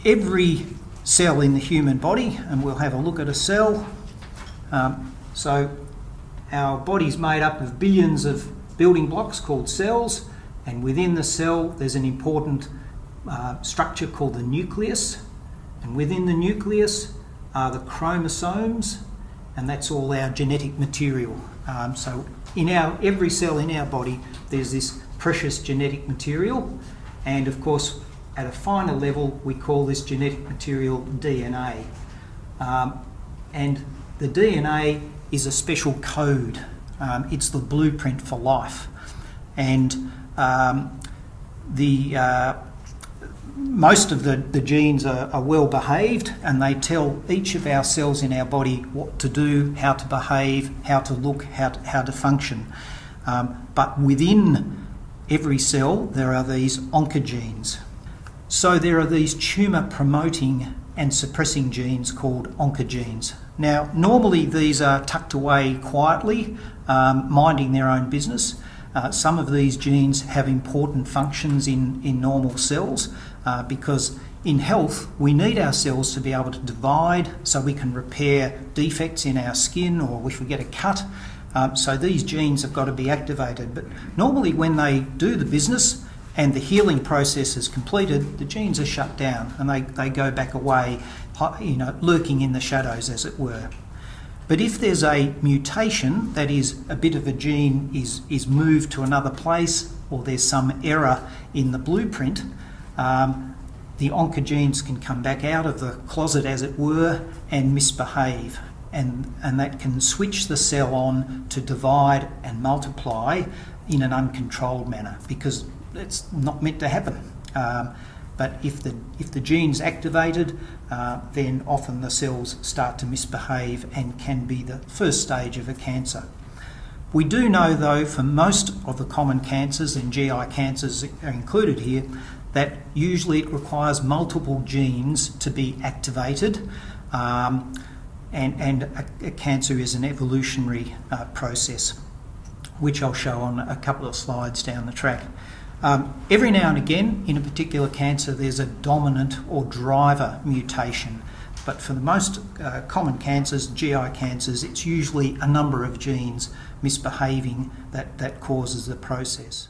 every cell in the human body, and we'll have a look at a cell. So our body's made up of billions of building blocks called cells, and within the cell there's an important structure called the nucleus, and within the nucleus are the chromosomes, and that's all our genetic material. So in every cell in our body there's this precious genetic material, and of course at a finer level we call this genetic material DNA. And the DNA is a special code. It's the blueprint for life. And most of the genes are well behaved, and they tell each of our cells in our body what to do, how to behave, how to look, how to function. But within every cell there are these oncogenes. So there are these tumour promoting and suppressing genes called oncogenes. Now normally these are tucked away quietly, minding their own business. Some of these genes have important functions in normal cells, because in health we need our cells to be able to divide so we can repair defects in our skin, or if we get a cut. So these genes have got to be activated. But normally when they do the business and the healing process is completed, the genes are shut down and they go back away, lurking in the shadows, as it were. But if there's a mutation, that is, a bit of a gene is moved to another place, or there's some error in the blueprint, the oncogenes can come back out of the closet, as it were, and misbehave. And that can switch the cell on to divide and multiply in an uncontrolled manner, because it's not meant to happen. But if the gene's activated, then often the cells start to misbehave and can be the first stage of a cancer. We do know, though, for most of the common cancers, and GI cancers are included here, that usually it requires multiple genes to be activated, and a cancer is an evolutionary process, which I'll show on a couple of slides down the track. Every now and again in a particular cancer there's a dominant or driver mutation, but for the most common cancers, GI cancers, it's usually a number of genes misbehaving that causes the process.